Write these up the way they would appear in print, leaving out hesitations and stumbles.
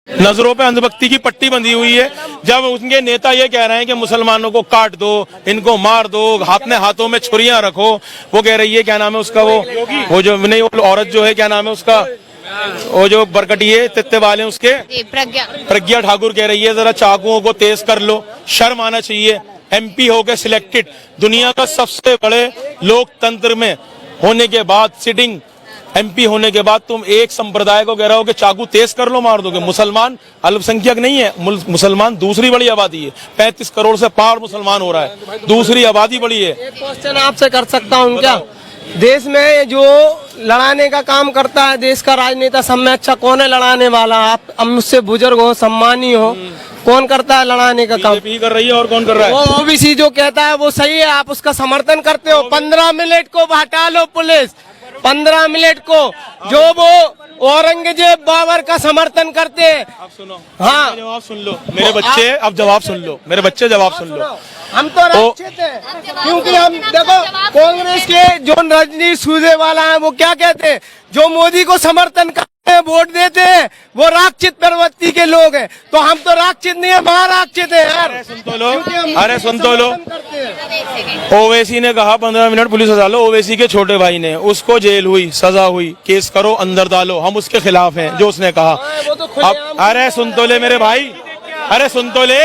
नजरों पे अंधभक्ति की पट्टी बंधी हुई है। जब उनके नेता ये कह रहे हैं कि मुसलमानों को काट दो, इनको मार दो, अपने हाथों में छुरियां रखो, वो कह रही है क्या नाम है उसका, वो जो नहीं, वो औरत जो है क्या नाम है उसका, वो जो बरकटिए तित्ते वाले उसके प्रज्ञा ठाकुर कह रही है जरा चाकुओं को तेज कर लो, शर्म आना चाहिए। MP होके सिलेक्टेड, दुनिया का सबसे बड़े लोकतंत्र में होने के बाद, सिटिंग MP होने के बाद तुम एक संप्रदाय को कह रहे हो कि चाकू तेज कर लो, मार दोगे। मुसलमान अल्पसंख्यक नहीं है, मुसलमान दूसरी बड़ी आबादी है, 35 करोड़ से पार मुसलमान हो रहा है, दूसरी आबादी बड़ी है। एक क्वेश्चन आपसे कर सकता हूँ क्या? देश में जो लड़ाने का काम करता है, देश का राजनेता सब में अच्छा कौन है लड़ाने वाला? आप अब मुझसे बुजुर्ग हो, सम्मानी हो, कौन करता है लड़ाने का काम? बीजेपी कर रही है और कौन कर रहा है? वो OBC जो कहता है वो सही है, आप उसका समर्थन करते हो? 15 मिनट को हटा लो पुलिस, 15 मिनट को, जो वो औरंगजेब बाबर का समर्थन करते हैं। आप सुनो, हाँ जवाब सुन लो मेरे बच्चे, अब जवाब सुन लो मेरे बच्चे, जवाब सुन लो। हम तो रक्षित हैं, क्योंकि हम देखो कांग्रेस के जो रजनीश सुरजेवाला है वो क्या कहते हैं, जो मोदी को समर्थन करते हैं, वोट देते हैं, वो राक्षित प्रवृत्ति के लोग हैं। तो हम तो राक्षित नहीं है, महाराक्षित है यार। अरे सुन तो लो, अरे सुन तो लो। ओवैसी ने कहा 15 मिनट पुलिस हटा लो, ओवैसी के छोटे भाई ने, उसको जेल हुई, सजा हुई, केस करो, अंदर डालो, हम उसके खिलाफ हैं जो उसने कहा। अब अरे सुन तो ले मेरे भाई, अरे सुन तो ले,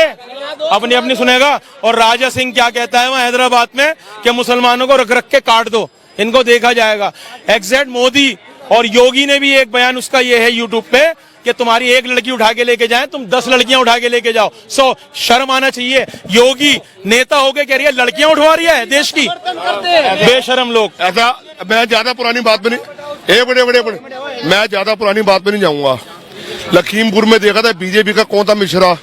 अपनी अपनी सुनेगा। और राजा सिंह क्या कहता है वहाँ हैदराबाद में कि मुसलमानों को रख रख के काट दो, इनको देखा जाएगा। एग्जैक्ट मोदी और योगी ने भी एक बयान उसका ये है यूट्यूब पे कि तुम्हारी एक लड़की उठा के लेके जाए, तुम 10 लड़कियां उठा के लेके जाओ। सो शर्म आना चाहिए। योगी नेता होके कह रही है लड़कियां उठवा रही है देश की, बेशरम लोग। ऐसा मैं ज्यादा पुरानी बात में नहीं, बड़े मैं ज्यादा पुरानी बात में नहीं जाऊंगा। लखीमपुर में देखा था बीजेपी का कौन था मिश्रा,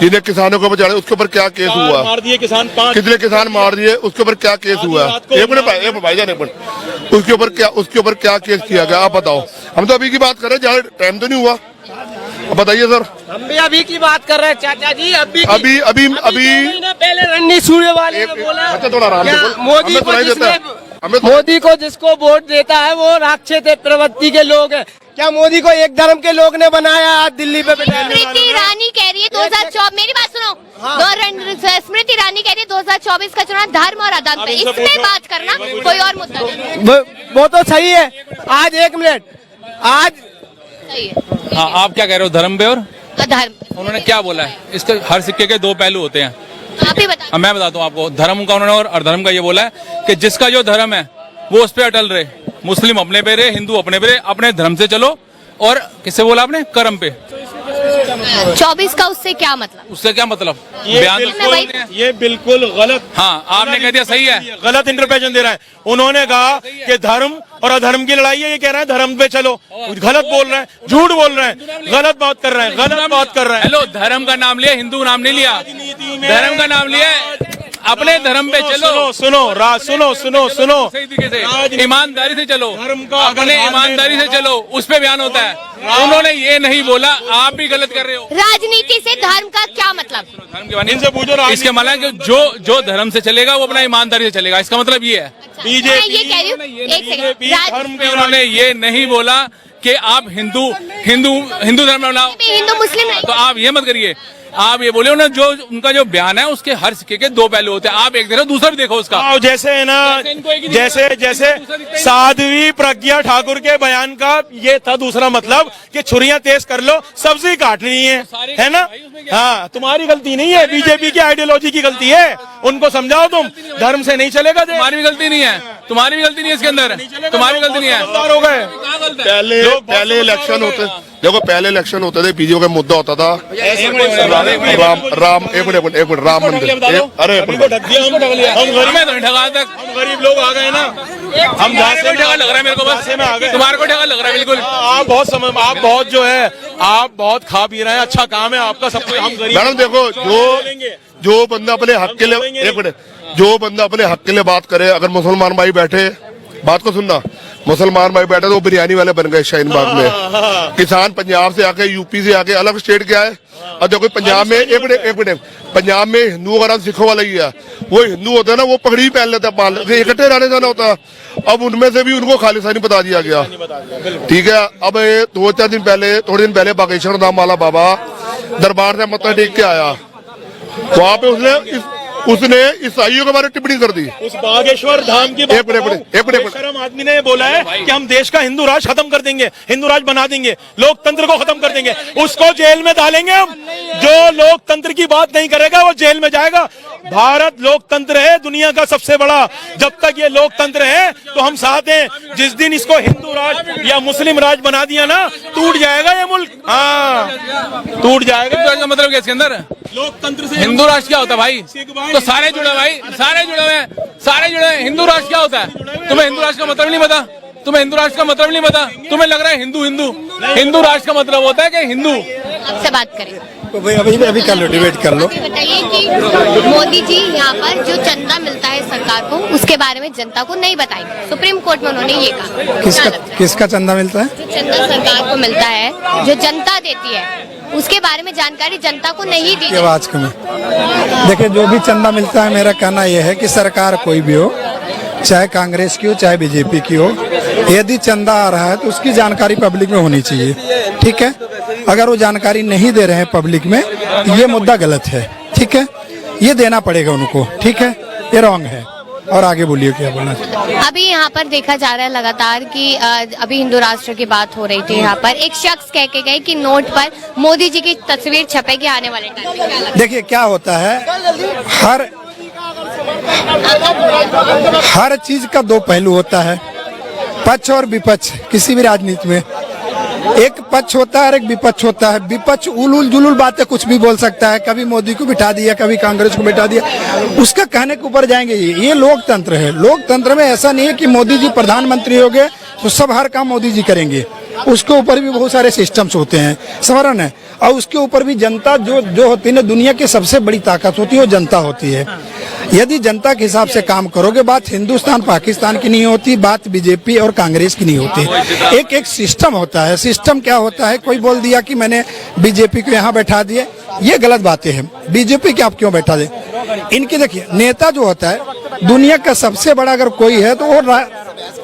जिन्हें किसानों को बचा, उसके ऊपर क्या केस हुआ? मार दिए किसान, 5 कितने किसान मार दिए, उसके ऊपर क्या केस हुआ? एक भाईजान, उसके ऊपर क्या केस किया गया? आप बताओ। हम तो अभी की बात कर रहे हैं, ज्यादा टाइम तो नहीं हुआ। अब बताइए सर। हम भी अभी की बात कर रहे हैं चाचा जी, अभी पहले रजनीश सुरजेवाला ने बोला थोड़ा आराम से मोदी को जिसको वोट देता है वो राक्षस प्रवृत्ति के लोग हैं। क्या मोदी को एक धर्म के लोग ने बनाया? आज दिल्ली पे स्मृति ईरानी कह रही है 2024, मेरी बात सुनो, स्मृति ईरानी कह रही है 2024 का चुनाव धर्म और अधर्म पे, इसमें बात करना, कोई और मुद्दा नहीं। वो तो सही है। आज 1 मिनट, आज सही है। हाँ, आप क्या कह रहे हो धर्म पे और अधर्म? उन्होंने क्या बोला है? इसके हर सिक्के के 2 पहलू होते हैं। आप ही बता। मैं बताता हूँ आपको, धर्म का उन्होंने और अधर्म का ये बोला है कि जिसका जो धर्म है वो उस पे अटल रहे, मुस्लिम अपने पे रहे, हिंदू अपने पे रहे, अपने धर्म से चलो। और किससे बोला आपने? कर्म पे। 24 का उससे क्या मतलब? उससे क्या मतलब? ये बिल्कुल गलत। हाँ, आपने कह दिया सही है, गलत इंटरप्रिटेशन दे रहा है। उन्होंने कहा कि धर्म और अधर्म की लड़ाई है, ये कह रहे हैं धर्म पे चलो। गलत बोल रहे हैं, झूठ बोल रहे हैं, गलत बात कर रहे हैं, गलत बात कर रहे हैं। हेलो, धर्म का नाम लिया, हिंदू नाम नहीं लिया, धर्म का नाम लिया, अपने धर्म पे चलो। सुनो, ईमानदारी से चलो, अपने ईमानदारी से चलो, उस पे बयान होता है। उन्होंने ये नहीं बोला, आप भी गलत कर रहे हो। राजनीति से धर्म का क्या मतलब? धर्म के बारे में पूछो। इसके मतलब जो धर्म से चलेगा वो अपना ईमानदारी से चलेगा, इसका मतलब ये है। बीजेपी, ये कह रही हूँ, एक सेकंड, उन्होंने ये नहीं बोला कि आप हिंदू धर्म में बनाओ, हिंदू मुस्लिम नहीं। तो आप ये मत करिए। आप ये बोले ना, जो उनका जो बयान है उसके हर सिक्के के 2 पहलू होते हैं। आप एक देखो, दूसरा भी देखो उसका। जैसे है ना, जैसे साध्वी प्रज्ञा ठाकुर के बयान का ये था दूसरा मतलब कि छुरियां तेज कर लो, सब्जी काटनी है ना। हाँ, तुम्हारी गलती नहीं है, बीजेपी की आइडियोलॉजी की गलती है। उनको समझाओ, तुम धर्म से नहीं चलेगा। तुम्हारी भी गलती नहीं है, तुम्हारी भी गलती नहीं है इसके अंदर, तुम्हारी गलती नहीं है। हो गए पहले इलेक्शन होते, देखो पहले इलेक्शन होते थे, बीजेपी का मुद्दा होता था राम एक मिनट राम मंदिर। अरे हम गरीब लोग आ गए ना, हम जहाँ से ठगा लग रहा है मेरे को, बस तुम्हारे को ठगा लग रहा है बिल्कुल। आप बहुत जो है, आप बहुत खा पी रहे हैं, अच्छा काम है आपका, सब कुछ। हम गरीब मैडम देखो, जो बंदा अपने हक के लिए, एक मिनट, जो बंदा अपने हक के लिए बात करे, अगर मुसलमान भाई बैठे, बात को सुनना, मुसलमान भाई बैठे तो वो बिरयानी वाले बन गए शाहीन बाग में। किसान पंजाब से आके, यूपी से आके, अलग स्टेट क्या है। और देखो पंजाब में एक मिनट पंजाब में हिंदुओं का नाम सिखों वाला ही है। वो हिंदू होता है ना, वो पगड़ी पहन लेता है, बाल इकट्ठे रहने जाना होता है। अब उनमें से भी उनको खालिस्तानी बता दिया गया। ठीक है, अब थोड़े दिन पहले बागेश्वर धाम वाला बाबा दरबार से मत्था टेक के आया, वहां पे उसने ईसाइयों के बारे में टिप्पणी कर दी। उस बागेश्वर धाम की एक मिनट शर्म आदमी ने बोला है कि हम देश का हिंदू राज खत्म कर देंगे, हिंदू राज बना देंगे, लोकतंत्र को खत्म कर देंगे। उसको जेल में डालेंगे हम। जो लोकतंत्र की बात नहीं करेगा वो जेल में जाएगा। भारत लोकतंत्र है, दुनिया का सबसे बड़ा। जब तक ये लोकतंत्र है तो हम साथ हैं। जिस दिन इसको हिंदू राज या मुस्लिम राज बना दिया ना, टूट जाएगा ये मुल्क। हाँ, टूट जाएगा। हिंदू राष्ट्र का मतलब क्या इसके अंदर? लोकतंत्र से हिंदू राष्ट्र क्या होता है भाई? तो सारे जुड़े भाई, सारे जुड़े हुए, सारे जुड़े हैं। हिंदू राष्ट्र क्या होता है? तुम्हें हिंदू राष्ट्र का मतलब नहीं पता? तुम्हें हिंदू राष्ट्र का मतलब नहीं पता? तुम्हें लग रहा है हिंदू हिंदू हिंदू राष्ट्र का मतलब होता है कि हिंदू। आपसे बात करें तो भाई अभी कर लो, डिबेट कर लो। अभी बताइए कि मोदी जी यहाँ पर जो चंदा मिलता है सरकार को, उसके बारे में जनता को नहीं बताएंगे। सुप्रीम कोर्ट में उन्होंने ये कहा। क्या लगता है? किसका चंदा मिलता है? जो चंदा सरकार को मिलता है, जो जनता देती है, उसके बारे में जानकारी जनता को नहीं दी की आवाज कम है। देखिए, जो भी चंदा मिलता है, मेरा कहना यह है कि सरकार कोई भी हो, चाहे कांग्रेस की हो चाहे बीजेपी की हो, यदि चंदा आ रहा है तो उसकी जानकारी पब्लिक में होनी चाहिए। ठीक है, अगर वो जानकारी नहीं दे रहे हैं पब्लिक में, ये मुद्दा गलत है। ठीक है, ये देना पड़ेगा उनको। ठीक है, ये रॉन्ग है। और आगे बोलिए, क्या बोलना चाहिए? अभी यहाँ पर देखा जा रहा है लगातार कि अभी हिंदू राष्ट्र की बात हो रही थी। यहाँ पर एक शख्स कह के गए कि नोट पर मोदी जी की तस्वीर छपेगी आने वाले टाइम में। क्या लगता है? देखिए, क्या होता है, हर चीज का दो पहलू होता है, पक्ष और विपक्ष। किसी भी राजनीति में एक पक्ष होता है और एक विपक्ष होता है। विपक्ष उलूल जुलूल बातें कुछ भी बोल सकता है, कभी मोदी को बिठा दिया, कभी कांग्रेस को बिठा दिया, उसका कहने के ऊपर जाएंगे। ये लोकतंत्र है। लोकतंत्र में ऐसा नहीं है कि मोदी जी प्रधानमंत्री हो गए तो सब हर काम मोदी जी करेंगे। उसके ऊपर भी बहुत सारे सिस्टम्स होते हैं, समरण है। और उसके ऊपर भी जनता जो होती है ना, दुनिया की सबसे बड़ी ताकत होती है वो जनता होती है। यदि जनता के हिसाब से काम करोगे, बात हिंदुस्तान पाकिस्तान की नहीं होती, बात बीजेपी और कांग्रेस की नहीं होती। एक सिस्टम होता है। सिस्टम क्या होता है? कोई बोल दिया कि मैंने बीजेपी को यहाँ बैठा दिए, ये गलत बातें हैं। बीजेपी के आप क्यों बैठा दे? इनकी देखिए, नेता जो होता है दुनिया का सबसे बड़ा अगर कोई है तो वो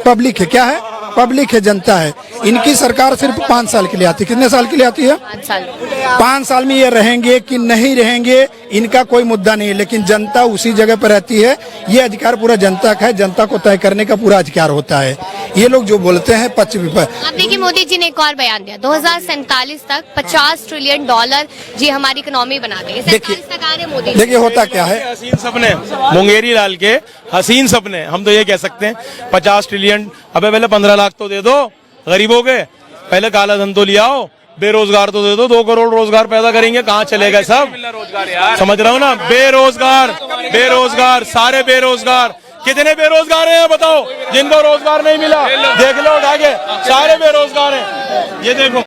पब्लिक है। क्या है? पब्लिक है, जनता है। इनकी सरकार सिर्फ 5 साल के लिए आती है। कितने साल के लिए आती है? 5 साल। 5 साल में ये रहेंगे कि नहीं रहेंगे, इनका कोई मुद्दा नहीं है। लेकिन जनता उसी जगह पर रहती है। ये अधिकार पूरा जनता का है। जनता को तय करने का पूरा अधिकार होता है। ये लोग जो बोलते हैं पक्ष विपक्ष। अब देखिए, मोदी जी ने एक और बयान दिया, 2047 तक $50 ट्रिलियन जी हमारी इकोनॉमी बना देंगे। 47 तक आ रहे मोदी। देखिए, होता क्या है, हसीन सपने, मुंगेरी लाल के हसीन सपने, हम तो ये कह सकते हैं। 50 ट्रिलियन, अबे पहले 15 लाख तो दे दो गरीबों के, पहले काला धन तो ले आओ, बेरोजगार तो दे दो, 2 करोड़ रोजगार पैदा करेंगे, कहाँ चले गए सब? समझ रहा हूँ ना, बेरोजगार, सारे बेरोजगार। कितने बेरोजगार हैं बताओ, जिनको रोजगार नहीं मिला? देख लो उठा के, सारे बेरोजगार हैं। ये देखो,